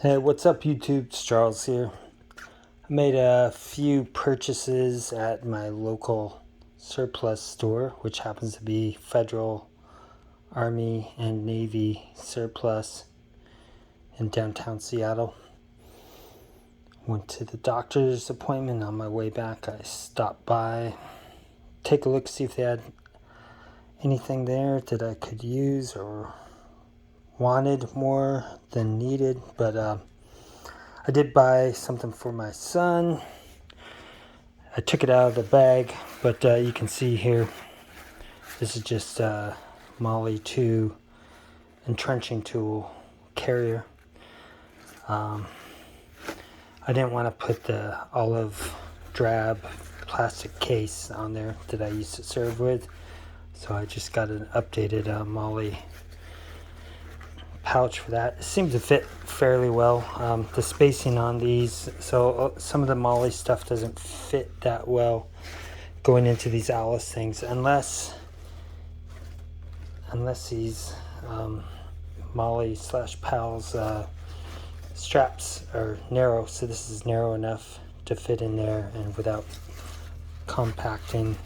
Hey, what's up YouTube? It's Charles here. I made a few purchases at my local surplus store, which happens to be Federal, Army, and Navy surplus in downtown Seattle. Went to the doctor's appointment. On my way back, I stopped by, take a look, see if they had anything there that I could use or wanted more than needed, but I did buy something for my son. I took it out of the bag, but you can see here, this is just Molle 2 entrenching tool carrier. I didn't want to put the olive drab plastic case on there that I used to serve with, so I just got an updated Molle pouch for that. It seems to fit fairly well. The spacing on these, so some of the Molle stuff doesn't fit that well going into these Alice things unless these Molle / Pals straps are narrow. So this is narrow enough to fit in there and without compacting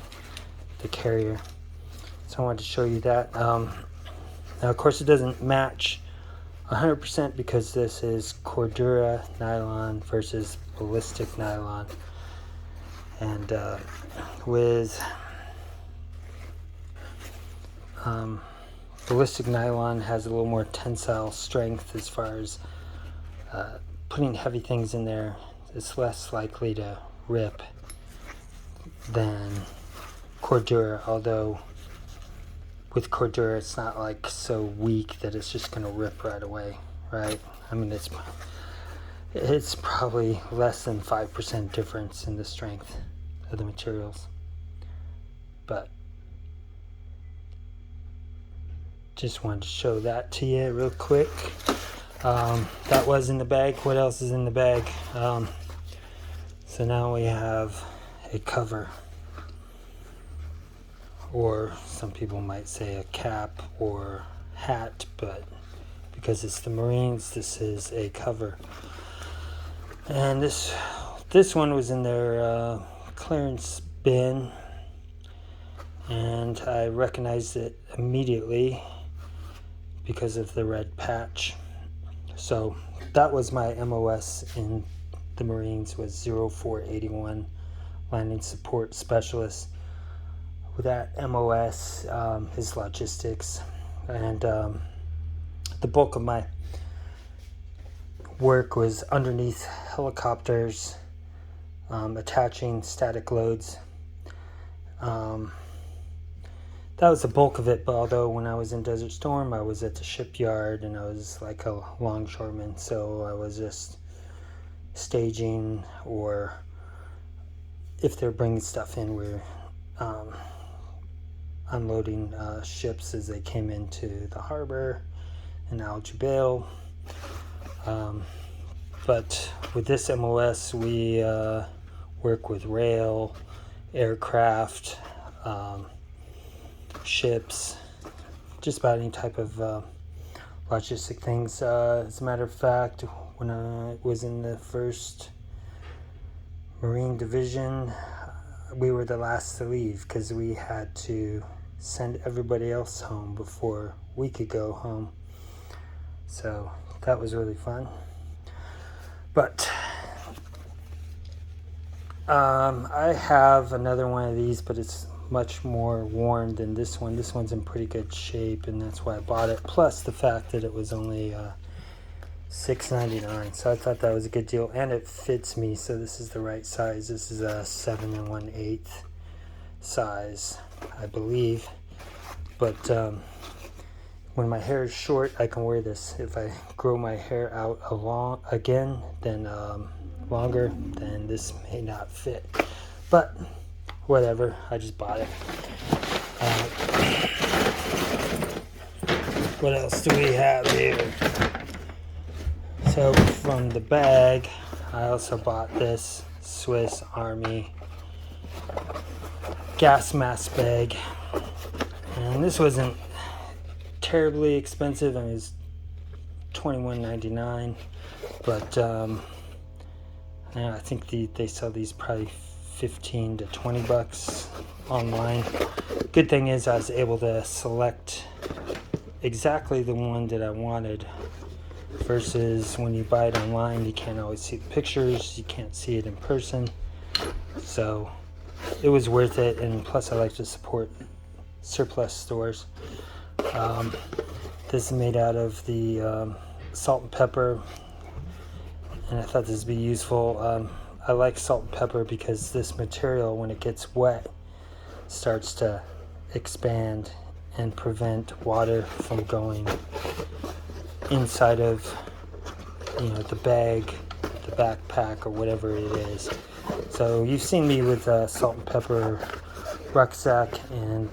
the carrier. So I wanted to show you that. Now of course it doesn't match 100% because this is Cordura nylon versus ballistic nylon, and with ballistic nylon has a little more tensile strength as far as putting heavy things in there. It's less likely to rip than Cordura, although with Cordura, it's not like so weak that it's just going to rip right away, right? I mean, it's probably less than 5% difference in the strength of the materials. But just wanted to show that to you real quick. That was in the bag. What else is in the bag? So now we have a cover, or some people might say a cap or hat, but because it's the Marines, this is a cover. And this one was in their clearance bin, and I recognized it immediately because of the red patch. So that was my M.O.S in the Marines, was 0481 Landing Support Specialist. With that M.O.S, his logistics, and the bulk of my work was underneath helicopters, attaching static loads. That was the bulk of it, but although when I was in Desert Storm, I was at the shipyard and I was like a longshoreman, so I was just staging, or if they're bringing stuff in, we're unloading ships as they came into the harbor in Al Jubail. But with this M.O.S, we work with rail, aircraft, ships, just about any type of logistic things. As a matter of fact, when I was in the 1st Marine Division, we were the last to leave because we had to send everybody else home before we could go home. So that was really fun. But I have another one of these, but it's much more worn than this one. This one's in pretty good shape, and that's why I bought it. Plus the fact that it was only $6.99, so I thought that was a good deal, and it fits me. So this is the right size. This is a 7 1/8 size, I believe. But when my hair is short, I can wear this. If I grow my hair out again, then longer, then this may not fit. But whatever, I just bought it. What else do we have here? So from the bag, I also bought this Swiss Army gas mask bag, and this wasn't terribly expensive. I mean, it was $21.99, but I think they sell these probably 15 to 20 bucks online. Good thing is I was able to select exactly the one that I wanted, versus when you buy it online you can't always see the pictures, you can't see it in person. So it was worth it, and plus I like to support surplus stores. This is made out of the salt and pepper, and I thought this would be useful. I like salt and pepper because this material, when it gets wet, starts to expand and prevent water from going inside of, the bag, the backpack, or whatever it is. So you've seen me with a salt and pepper rucksack, and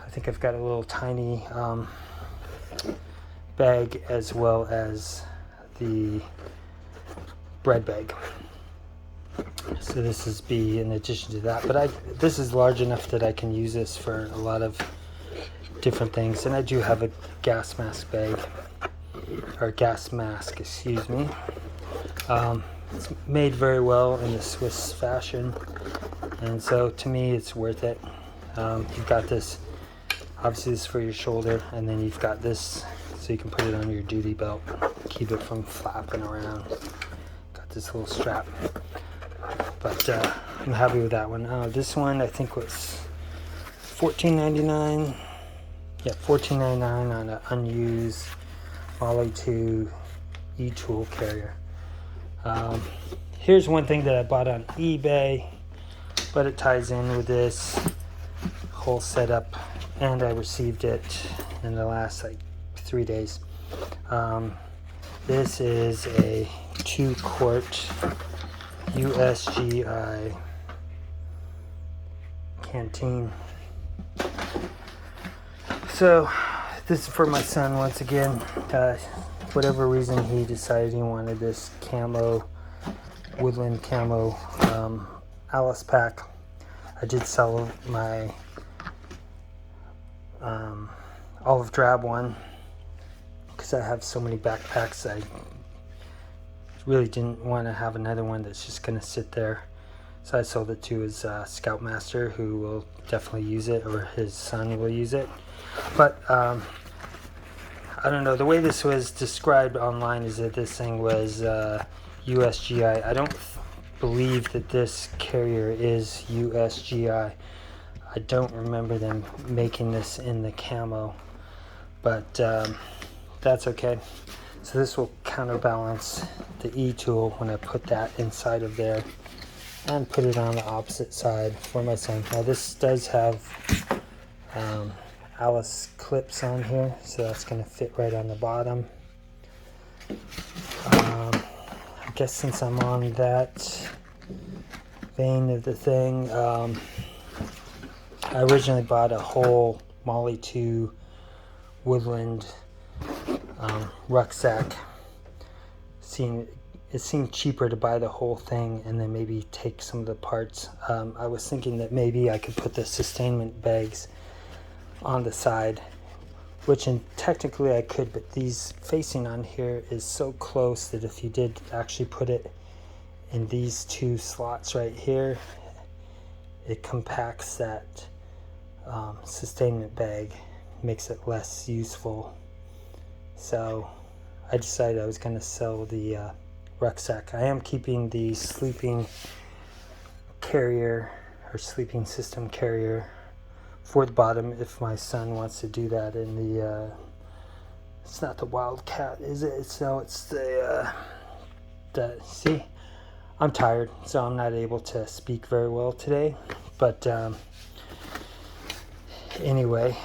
I think I've got a little tiny bag, as well as the bread bag. So this is in addition to that, but this is large enough that I can use this for a lot of different things. And I do have a gas mask bag, or gas mask, excuse me. It's made very well in the Swiss fashion, and so to me it's worth it. You've got this, obviously this is for your shoulder, and then you've got this so you can put it on your duty belt, keep it from flapping around. Got this little strap, but I'm happy with that one. This one I think was $14.99. Yeah, $14.99 on an unused Molle 2 e-tool carrier. Here's one thing that I bought on eBay, but it ties in with this whole setup, and I received it in the last 3 days. This is a 2-quart USGI canteen. So this is for my son once again. Whatever reason he decided he wanted this camo, Woodland Camo ALICE Pack. I did sell my olive drab one because I have so many backpacks. I really didn't want to have another one that's just going to sit there. So I sold it to his Scoutmaster, who will definitely use it, or his son will use it. But I don't know, the way this was described online is that this thing was USGI. I don't believe that this carrier is USGI. I don't remember them making this in the camo, but that's okay. So this will counterbalance the E-tool when I put that inside of there, and put it on the opposite side for my son. Now this does have ALICE clips on here, so that's going to fit right on the bottom. I guess since I'm on that vein of the thing, I originally bought a whole Molle 2 Woodland rucksack. It seemed cheaper to buy the whole thing and then maybe take some of the parts. I was thinking that maybe I could put the sustainment bags on the side, which technically I could, but these facing on here is so close that if you did actually put it in these 2 slots right here, it compacts that sustainment bag, makes it less useful. So I decided I was going to sell the rucksack. I am keeping the sleeping carrier, or sleeping system carrier, for the bottom if my son wants to do that in the it's not the Wildcat, is it? So it's the see, I'm tired, so I'm not able to speak very well today, but anyway,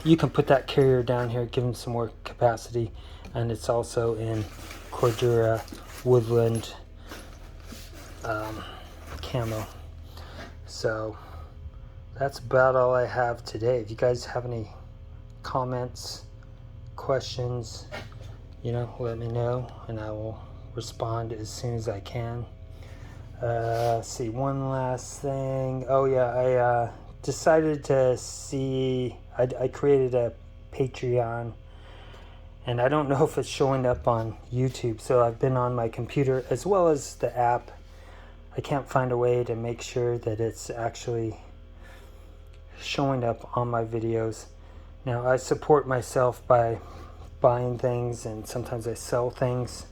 you can put that carrier down here, give him some more capacity, and it's also in Cordura Woodland Camo. So that's about all I have today. If you guys have any comments, questions, let me know, and I will respond as soon as I can. Let's see, one last thing. Oh yeah, I decided to see, I created a Patreon, and I don't know if it's showing up on YouTube, so I've been on my computer as well as the app. I can't find a way to make sure that it's actually showing up on my videos. Now, I support myself by buying things, and sometimes I sell things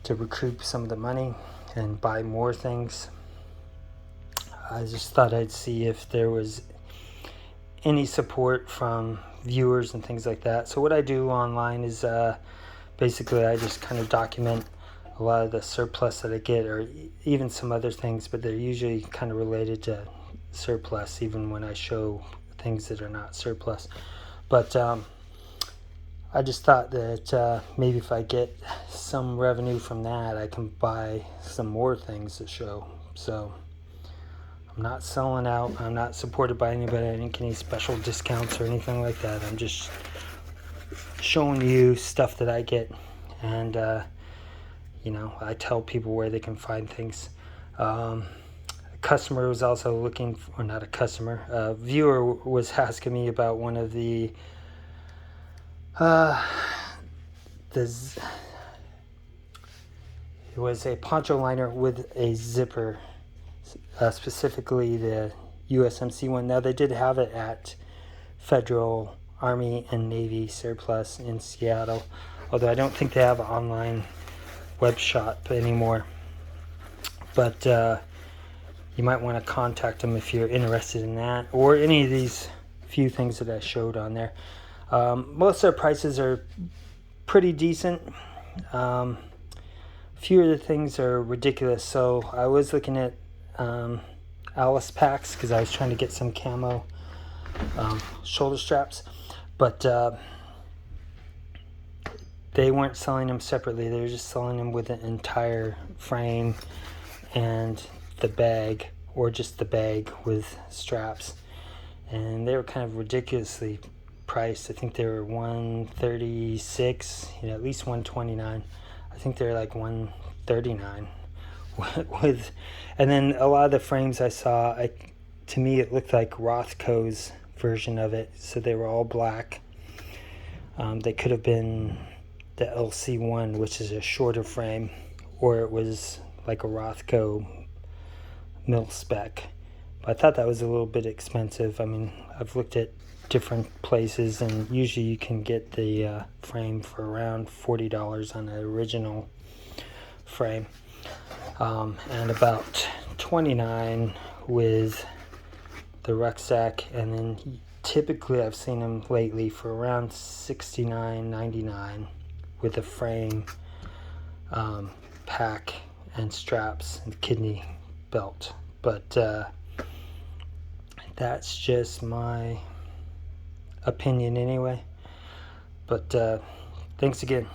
to recoup some of the money and buy more things. I just thought I'd see if there was any support from viewers and things like that. So what I do online is basically I just kind of document a lot of the surplus that I get, or even some other things, but they're usually kind of related to surplus, even when I show things that are not surplus. But I just thought that maybe if I get some revenue from that, I can buy some more things to show. So I'm not selling out. I'm not supported by anybody. I didn't get any special discounts or anything like that. I'm just showing you stuff that I get, and you know, I tell people where they can find things. A customer was also looking for, or not a customer, a viewer was asking me about one of the it was a poncho liner with a zipper, specifically the USMC one. Now, they did have it at Federal Army and Navy Surplus in Seattle, although I don't think they have an online web shop anymore. But you might want to contact them if you're interested in that, or any of these few things that I showed on there. Most of their prices are pretty decent. Few of the things are ridiculous. So I was looking at ALICE packs because I was trying to get some camo shoulder straps, but they weren't selling them separately. They were just selling them with an entire frame and the bag, or just the bag with straps, and they were kind of ridiculously priced. I think they were $136, you know, at least $129. I think they're like $139 with, and then a lot of the frames I saw, to me it looked like Rothko's version of it, so they were all black. They could have been the LC1, which is a shorter frame, or it was like a Rothko mil spec. But I thought that was a little bit expensive. I mean, I've looked at different places, and usually you can get the frame for around $40 on the original frame, and about $29 with the rucksack, and then typically I've seen them lately for around $69.99 with a frame, pack, and straps, and kidney belt. But that's just my opinion anyway. But thanks again.